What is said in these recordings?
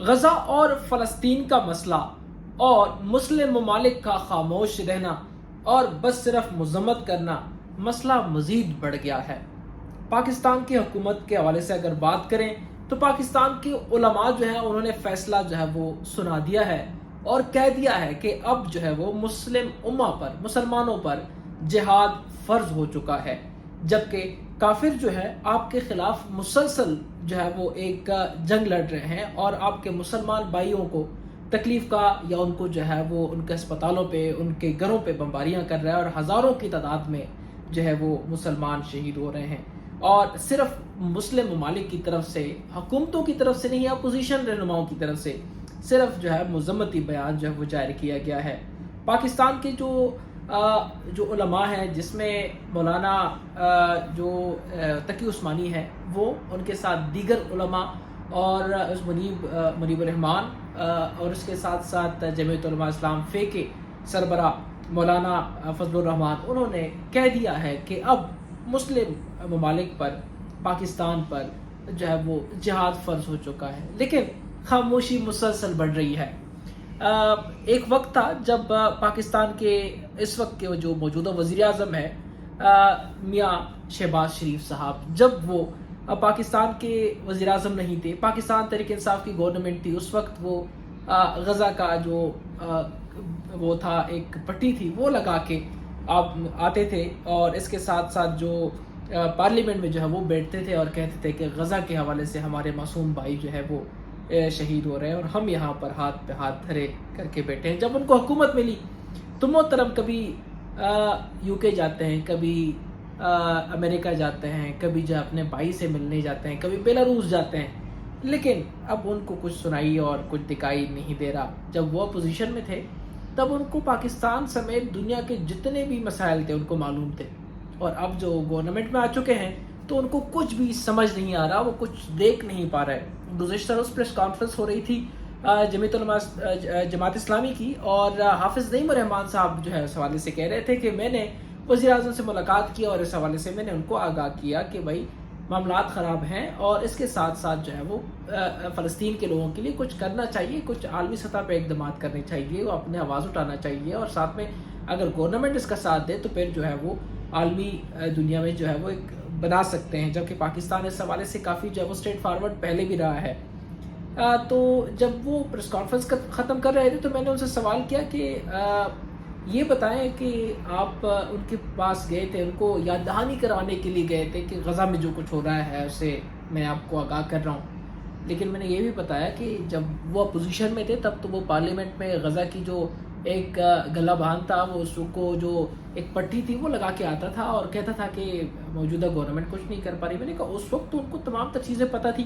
غزہ اور فلسطین کا مسئلہ اور مسلم ممالک کا خاموش رہنا اور بس صرف مذمت کرنا مسئلہ مزید بڑھ گیا ہے۔ پاکستان کی حکومت کے حوالے سے اگر بات کریں تو پاکستان کے علماء جو ہے انہوں نے فیصلہ جو ہے وہ سنا دیا ہے اور کہہ دیا ہے کہ اب جو ہے وہ مسلم امہ پر، مسلمانوں پر جہاد فرض ہو چکا ہے، جبکہ کافر جو ہے آپ کے خلاف مسلسل جو ہے وہ ایک جنگ لڑ رہے ہیں اور آپ کے مسلمان بھائیوں کو تکلیف کا یا ان کو جو ہے وہ ان کے اسپتالوں پہ، ان کے گھروں پہ بمباریاں کر رہا ہے اور ہزاروں کی تعداد میں جو ہے وہ مسلمان شہید ہو رہے ہیں، اور صرف مسلم ممالک کی طرف سے، حکومتوں کی طرف سے نہیں، اپوزیشن رہنماؤں کی طرف سے صرف جو ہے مذمتی بیان جو ہے وہ جاری کیا گیا ہے۔ پاکستان کے جو علماء ہیں، جس میں مولانا جو تقی عثمانی ہے وہ، ان کے ساتھ دیگر علماء اور منیب الرحمان اور اس کے ساتھ ساتھ جمعیت علماء اسلام فے کے سربراہ مولانا فضل الرحمان، انہوں نے کہہ دیا ہے کہ اب مسلم ممالک پر، پاکستان پر جو ہے وہ جہاد فرض ہو چکا ہے، لیکن خاموشی مسلسل بڑھ رہی ہے۔ ایک وقت تھا جب پاکستان کے اس وقت کے جو موجودہ وزیر اعظم ہے میاں شہباز شریف صاحب، جب وہ پاکستان کے وزیر اعظم نہیں تھے، پاکستان تحریک انصاف کی گورنمنٹ تھی، اس وقت وہ غزہ کا جو وہ تھا، ایک پٹی تھی، وہ لگا کے آپ آتے تھے اور اس کے ساتھ ساتھ جو پارلیمنٹ میں جو ہے وہ بیٹھتے تھے اور کہتے تھے کہ غزہ کے حوالے سے ہمارے معصوم بھائی جو ہے وہ شہید ہو رہے ہیں اور ہم یہاں پر ہاتھ پہ ہاتھ دھرے کر کے بیٹھے ہیں۔ جب ان کو حکومت ملی تو محترم کبھی یو کے جاتے ہیں، کبھی امریکہ جاتے ہیں، کبھی جو اپنے بھائی سے ملنے جاتے ہیں، کبھی بیلاروس جاتے ہیں، لیکن اب ان کو کچھ سنائی اور کچھ دکھائی نہیں دے رہا۔ جب وہ اپوزیشن میں تھے تب ان کو پاکستان سمیت دنیا کے جتنے بھی مسائل تھے ان کو معلوم تھے، اور اب جو گورنمنٹ میں آ چکے ہیں تو ان کو کچھ بھی سمجھ نہیں آ رہا، وہ کچھ دیکھ نہیں پا رہے۔ گزشتہ روز پریس کانفرنس ہو رہی تھی جمعیت علماء جماعت اسلامی کی، اور حافظ نعیم الرحمان صاحب جو ہے اس حوالے سے کہہ رہے تھے کہ میں نے وزیر اعظم سے ملاقات کی اور اس حوالے سے میں نے ان کو آگاہ کیا کہ بھائی معاملات خراب ہیں اور اس کے ساتھ ساتھ جو ہے وہ فلسطین کے لوگوں کے لیے کچھ کرنا چاہیے، کچھ عالمی سطح پہ اقدامات کرنے چاہیے، وہ اپنے آواز اٹھانا چاہیے، اور ساتھ میں اگر گورنمنٹ اس کا ساتھ دے تو پھر جو ہے وہ عالمی دنیا میں جو ہے وہ ایک بنا سکتے ہیں، جبکہ پاکستان اس حوالے سے کافی جو ہے وہ اسٹریٹ فارورڈ پہلے بھی رہا ہے۔ تو جب وہ پریس کانفرنس ختم کر رہے تھے تو میں نے ان سے سوال کیا کہ یہ بتائیں کہ آپ ان کے پاس گئے تھے، ان کو یاد دہانی کروانے کے لیے گئے تھے کہ غزہ میں جو کچھ ہو رہا ہے اسے میں آپ کو آگاہ کر رہا ہوں، لیکن میں نے یہ بھی بتایا کہ جب وہ اپوزیشن میں تھے تب تو وہ پارلیمنٹ میں غزہ کی جو ایک گلہ بہان تھا، وہ اس کو جو ایک پٹی تھی وہ لگا کے آتا تھا اور کہتا تھا کہ موجودہ گورنمنٹ کچھ نہیں کر پا رہی۔ میں نے کہا اس وقت تو ان کو تمام تر چیزیں پتہ تھی،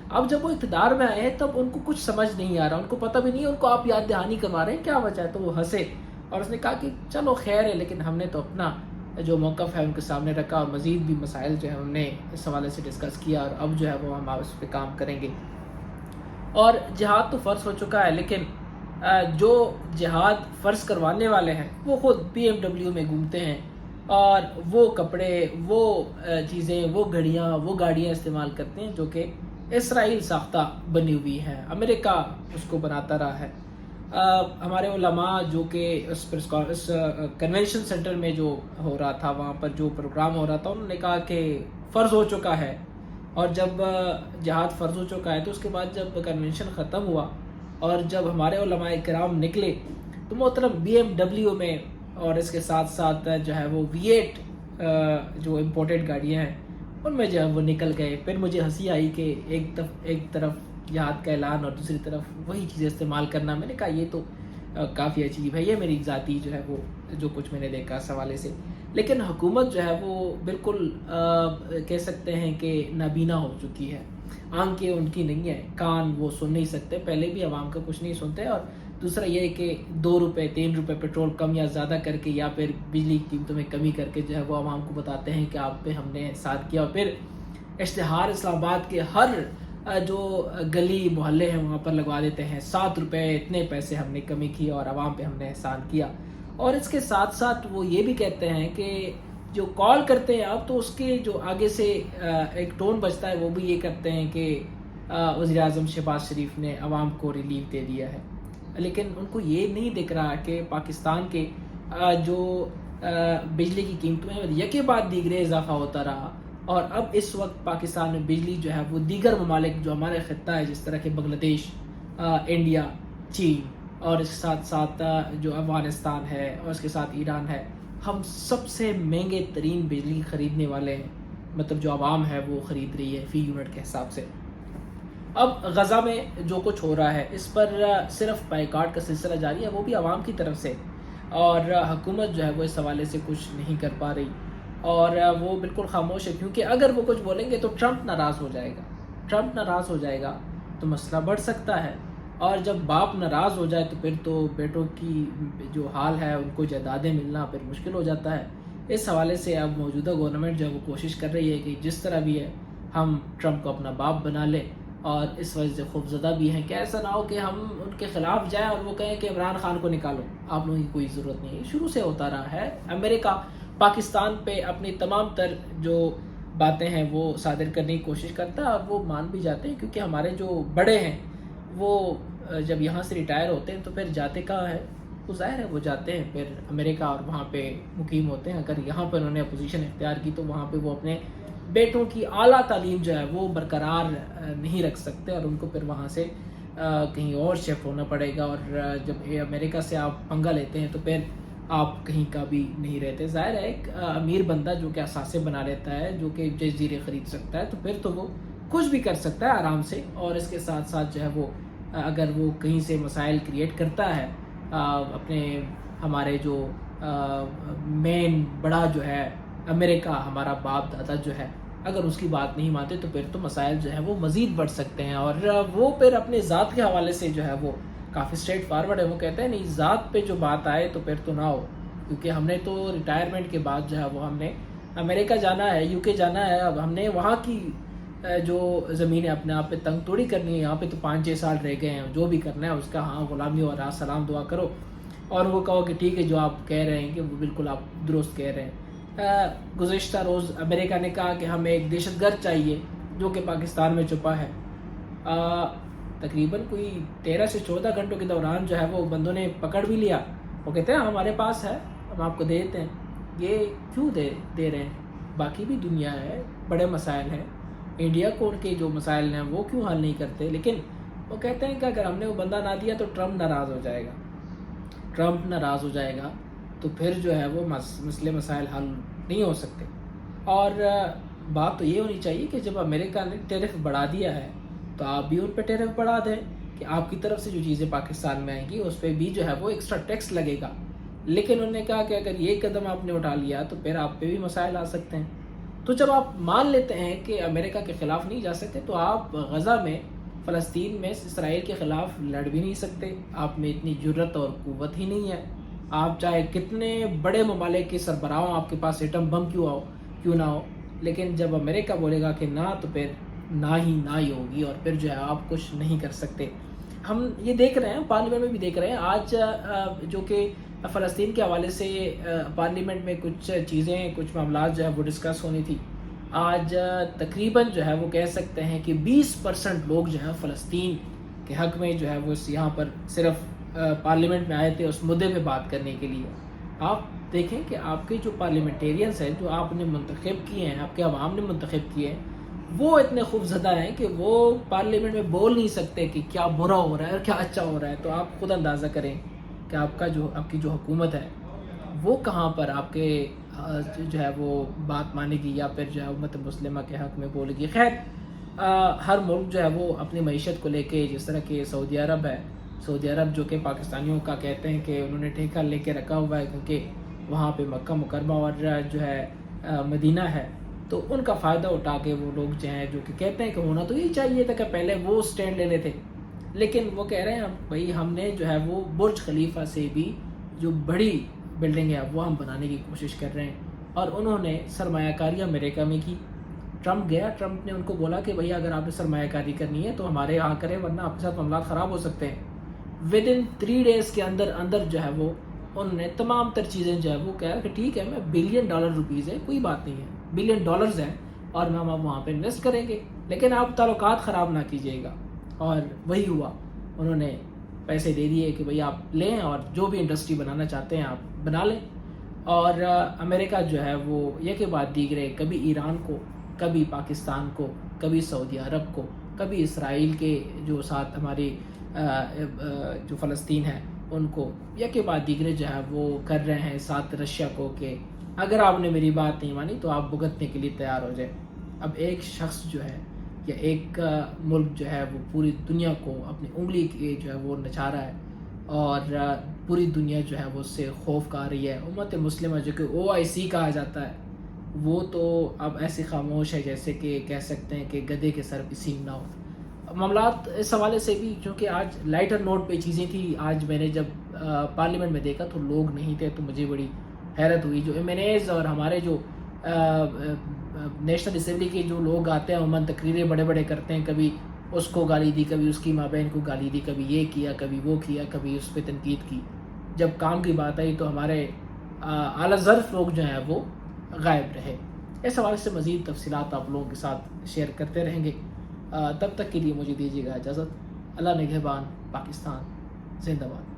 اب جب وہ اقتدار میں آئے ہیں تب ان کو کچھ سمجھ نہیں آ رہا، ان کو پتہ بھی نہیں، ان کو آپ یاد دہانی کروا رہے ہیں، کیا وجہ ہے؟ تو وہ ہنسے اور اس نے کہا کہ چلو خیر ہے، لیکن ہم نے تو اپنا جو موقف ہے ان کے سامنے رکھا اور مزید بھی مسائل جو ہے ہم نے اس حوالے سے ڈسکس کیا، اور اب جو ہے وہ ہم اس پہ کام کریں گے۔ اور جہاد تو فرض ہو چکا ہے، لیکن جو جہاد فرض کروانے والے ہیں وہ خود BMW میں گھومتے ہیں اور وہ کپڑے، وہ چیزیں، وہ گھڑیاں، وہ گاڑیاں استعمال کرتے ہیں جو کہ اسرائیل ساختہ بنی ہوئی ہیں، امریکہ اس کو بناتا رہا ہے۔ ہمارے علماء جو کہ اس کنونشن سینٹر میں جو ہو رہا تھا، وہاں پر جو پروگرام ہو رہا تھا، انہوں نے کہا کہ فرض ہو چکا ہے، اور جب جہاد فرض ہو چکا ہے تو اس کے بعد جب کنونشن ختم ہوا اور جب ہمارے علماء کرام نکلے تو محترم BMW میں اور اس کے ساتھ ساتھ جو ہے وہ V8 جو امپورٹڈ گاڑیاں ہیں ان میں جو ہے وہ نکل گئے۔ پھر مجھے ہنسی آئی کہ ایک طرف جہاد کا اعلان اور دوسری طرف وہی چیزیں استعمال کرنا۔ میں نے کہا یہ تو کافی عجیب ہے، یہ میری ذاتی جو ہے وہ جو کچھ میں نے دیکھا اس حوالے سے، لیکن حکومت جو ہے وہ بالکل کہہ سکتے ہیں کہ نابینا ہو چکی ہے، آنکھیں ان کی نہیں ہیں، کان وہ سن نہیں سکتے، پہلے بھی عوام کا کچھ نہیں سنتے، اور دوسرا یہ ہے کہ 2 روپے 3 روپے پیٹرول کم یا زیادہ کر کے یا پھر بجلی کی قیمتوں میں کمی کر کے جو ہے وہ عوام کو بتاتے ہیں کہ آپ پہ ہم نے احسان کیا، اور پھر اشتہار اسلام آباد کے ہر جو گلی محلے ہیں وہاں پر لگوا دیتے ہیں 7 روپے اتنے پیسے ہم نے کمی کی اور عوام پہ ہم نے احسان کیا۔ اور اس کے ساتھ ساتھ وہ یہ بھی کہتے ہیں کہ جو کال کرتے ہیں آپ تو اس کے جو آگے سے ایک ٹون بجتا ہے وہ بھی یہ کرتے ہیں کہ وزیر اعظم شہباز شریف نے عوام کو ریلیف دے دیا ہے، لیکن ان کو یہ نہیں دکھ رہا کہ پاکستان کے جو بجلی کی قیمتوں میں یکے بعد دیگرے اضافہ ہوتا رہا، اور اب اس وقت پاکستان میں بجلی جو ہے وہ دیگر ممالک جو ہمارے خطہ ہے جس طرح کہ بنگلہ دیش، انڈیا، چین، اور اس کے ساتھ ساتھ جو افغانستان ہے اور اس کے ساتھ ایران ہے، ہم سب سے مہنگے ترین بجلی خریدنے والے ہیں، مطلب جو عوام ہے وہ خرید رہی ہے فی یونٹ کے حساب سے۔ اب غزہ میں جو کچھ ہو رہا ہے اس پر صرف بائیکاٹ کا سلسلہ جاری ہے، وہ بھی عوام کی طرف سے، اور حکومت جو ہے وہ اس حوالے سے کچھ نہیں کر پا رہی، اور وہ بالکل خاموش ہے، کیونکہ اگر وہ کچھ بولیں گے تو ٹرمپ ناراض ہو جائے گا، ٹرمپ ناراض ہو جائے گا تو مسئلہ بڑھ سکتا ہے، اور جب باپ ناراض ہو جائے تو پھر تو بیٹوں کی جو حال ہے ان کو جائیدادیں ملنا پھر مشکل ہو جاتا ہے۔ اس حوالے سے اب موجودہ گورنمنٹ جو ہے وہ کوشش کر رہی ہے کہ جس طرح بھی ہے ہم ٹرمپ کو اپنا باپ بنا لیں، اور اس وجہ سے خوفزدہ بھی ہیں کہ ایسا نہ ہو کہ ہم ان کے خلاف جائیں اور وہ کہیں کہ عمران خان کو نکالو، آپ لوگوں کی کوئی ضرورت نہیں ہے۔ شروع سے ہوتا رہا ہے، امریکہ پاکستان پہ اپنی تمام تر جو باتیں ہیں وہ صادر کرنے کی کوشش کرتا ہے، اور وہ مان بھی جاتے ہیں، کیونکہ ہمارے جو بڑے ہیں وہ جب یہاں سے ریٹائر ہوتے ہیں تو پھر جاتے کہاں ہے؟ وہ ظاہر ہے وہ جاتے ہیں پھر امریکہ اور وہاں پہ مقیم ہوتے ہیں۔ اگر یہاں پر انہوں نے اپوزیشن اختیار کی تو وہاں پہ وہ اپنے بیٹوں کی اعلیٰ تعلیم جو ہے وہ برقرار نہیں رکھ سکتے، اور ان کو پھر وہاں سے کہیں اور شفٹ ہونا پڑے گا، اور جب امریکہ سے آپ پنگا لیتے ہیں تو پھر آپ کہیں کا بھی نہیں رہتے۔ ظاہر ہے ایک امیر بندہ جو کہ اثاثے بنا لیتا ہے، جو کہ جزیرے خرید سکتا ہے، تو پھر تو وہ کچھ بھی کر سکتا ہے آرام سے، اور اس کے ساتھ ساتھ جو ہے وہ اگر وہ کہیں سے مسائل کریٹ کرتا ہے اپنے ہمارے جو مین بڑا جو ہے امریکہ، ہمارا باپ دادا جو ہے، اگر اس کی بات نہیں مانتے تو پھر تو مسائل جو ہے وہ مزید بڑھ سکتے ہیں، اور وہ پھر اپنے ذات کے حوالے سے جو ہے وہ کافی اسٹریٹ فارورڈ ہے۔ وہ کہتے ہیں نہیں، ذات پہ جو بات آئے تو پھر تو نہ ہو، کیونکہ ہم نے تو ریٹائرمنٹ کے بعد جو ہے وہ ہم نے امریکہ جانا ہے، یو کے جانا ہے، اب ہم نے وہاں کی جو زمین ہے اپنے آپ پہ تنگ توڑی کرنی ہے، یہاں پہ تو 5-6 سال رہ گئے ہیں، جو بھی کرنا ہے اس کا ہاں غلامی اور سلام دعا کرو، اور وہ کہو کہ ٹھیک ہے جو آپ کہہ رہے ہیں کہ وہ بالکل آپ درست کہہ رہے ہیں۔ گزشتہ روز امریکہ نے کہا کہ ہمیں ایک دہشت گرد چاہیے جو کہ پاکستان میں چھپا ہے۔ تقریباً کوئی 13 سے 14 گھنٹوں کے دوران جو ہے وہ بندوں نے پکڑ بھی لیا، وہ کہتے ہیں ہمارے پاس ہے، ہم آپ کو دے دیتے ہیں۔ یہ کیوں دے رہے ہیں؟ باقی بھی دنیا ہے، بڑے مسائل ہیں، انڈیا کو ان کے جو مسائل ہیں وہ کیوں حل نہیں کرتے؟ لیکن وہ کہتے ہیں کہ اگر ہم نے وہ بندہ نہ دیا تو ٹرمپ ناراض ہو جائے گا، ٹرمپ ناراض ہو جائے گا تو پھر جو ہے وہ مسئلے مسائل حل نہیں ہو سکتے۔ اور بات تو یہ ہونی چاہیے کہ جب امریکہ نے ٹیرف بڑھا دیا ہے تو آپ بھی ان پہ ٹیرف بڑھا دیں، کہ آپ کی طرف سے جو چیزیں پاکستان میں آئیں گی اس پہ بھی جو ہے وہ ایکسٹرا ٹیکس لگے گا۔ لیکن انہوں نے کہا کہ اگر یہ قدم آپ نے اٹھا لیا تو پھر آپ پہ بھی مسائل آ سکتے ہیں۔ تو جب آپ مان لیتے ہیں کہ امریکہ کے خلاف نہیں جا سکتے تو آپ غزہ میں، فلسطین میں اسرائیل کے خلاف لڑ بھی نہیں سکتے، آپ میں اتنی جرت اور قوت ہی نہیں ہے۔ آپ چاہے کتنے بڑے ممالک کے سربراہ ہوں، آپ کے پاس ایٹم بم کیوں نہ ہو، لیکن جب امریکہ بولے گا کہ نہ تو پھر نہ ہی ہوگی، اور پھر جو ہے آپ کچھ نہیں کر سکتے۔ ہم یہ دیکھ رہے ہیں، پارلیمنٹ میں بھی دیکھ رہے ہیں آج جو کہ فلسطین کے حوالے سے پارلیمنٹ میں کچھ چیزیں، کچھ معاملات جو ہے وہ ڈسکس ہونی تھی، آج تقریباً جو ہے وہ کہہ سکتے ہیں کہ 20% لوگ جو ہیں فلسطین کے حق میں جو ہے وہ یہاں پر صرف پارلیمنٹ میں آئے تھے اس مدعے پہ بات کرنے کے لیے۔ آپ دیکھیں کہ آپ کے جو پارلیمنٹیرینز ہیں جو آپ نے منتخب کیے ہیں، آپ کے عوام نے منتخب کیے ہیں، وہ اتنے خوفزدہ ہیں کہ وہ پارلیمنٹ میں بول نہیں سکتے کہ کیا برا ہو رہا ہے اور کیا اچھا ہو رہا ہے۔ تو آپ خود اندازہ کریں کہ آپ کی جو حکومت ہے وہ کہاں پر آپ کے جو ہے وہ بات مانے گی، یا پھر جو ہے امت مسلمہ کے حق میں بولے گی۔ خیر، ہر ملک جو ہے وہ اپنی معیشت کو لے کے، جس طرح کہ سعودی عرب ہے، سعودی عرب جو کہ پاکستانیوں کا کہتے ہیں کہ انہوں نے ٹھیکہ لے کے رکھا ہوا ہے، کیونکہ وہاں پہ مکہ مکرمہ اور جو ہے مدینہ ہے، تو ان کا فائدہ اٹھا کے وہ لوگ جو ہیں جو کہ کہتے ہیں کہ ہونا تو یہی چاہیے تھا کہ پہلے وہ سٹینڈ لے لیتے، لیکن وہ کہہ رہے ہیں بھائی ہم نے جو ہے وہ برج خلیفہ سے بھی جو بڑی بلڈنگ ہے وہ ہم بنانے کی کوشش کر رہے ہیں، اور انہوں نے سرمایہ کاری امریکہ میں کی۔ ٹرمپ گیا، ٹرمپ نے ان کو بولا کہ بھئی اگر آپ نے سرمایہ کاری کرنی ہے تو ہمارے یہاں کریں، ورنہ آپ کے ساتھ معاملات خراب ہو سکتے ہیں۔ ودن 3 days کے اندر جو ہے وہ انہوں نے تمام تر چیزیں جو ہے وہ کہا کہ ٹھیک ہے، میں $1 بلین ہے، کوئی بات نہیں ہے، $1 بلین ہیں اور ہم وہاں پہ انویسٹ کریں گے۔ لیکن آپ تعلقات خراب نہ کیجیے گا. اور وہی ہوا, انہوں نے پیسے دے دیے کہ بھئی آپ لیں اور جو بھی انڈسٹری بنانا چاہتے ہیں آپ بنا لیں. اور امریکہ جو ہے وہ یہ کے بعد دیگرے, کبھی ایران کو, کبھی پاکستان کو, کبھی سعودی عرب کو, کبھی اسرائیل کے جو ساتھ ہماری جو فلسطین ہے ان کو, یا کے بعد دیگرے جو ہے وہ کر رہے ہیں ساتھ رشیا کو کہ اگر آپ نے میری بات نہیں مانی تو آپ بھگتنے کے لیے تیار ہو جائیں. اب ایک شخص جو ہے یا ایک ملک جو ہے وہ پوری دنیا کو اپنی انگلی کے جو ہے وہ نچا رہا ہے, اور پوری دنیا جو ہے وہ اس سے خوف کھا رہی ہے. امت مسلمہ جو کہ OIC کہا جاتا ہے وہ تو اب ایسے خاموش ہے جیسے کہ کہہ سکتے ہیں کہ گدھے کے سر پہ سینگ نہ ہو. معاملات اس حوالے سے بھی چونکہ آج لائٹر نوٹ پہ چیزیں تھی, آج میں نے جب پارلیمنٹ میں دیکھا تو لوگ نہیں تھے, تو مجھے بڑی حیرت ہوئی. جو MNAs اور ہمارے جو نیشنل اسمبلی کے جو لوگ آتے ہیں عموماً تقریریں بڑے بڑے کرتے ہیں, کبھی اس کو گالی دی, کبھی اس کی ماں بہن کو گالی دی, کبھی یہ کیا, کبھی وہ کیا, کبھی اس پہ تنقید کی. جب کام کی بات آئی تو ہمارے اعلیٰ ظرف لوگ جو ہیں وہ غائب رہے. اس حوالے سے مزید تفصیلات آپ لوگوں کے ساتھ شیئر کرتے رہیں گے. تب تک کے لیے مجھے دیجیے گا اجازت. اللہ نگہبان. پاکستان زندہ باد.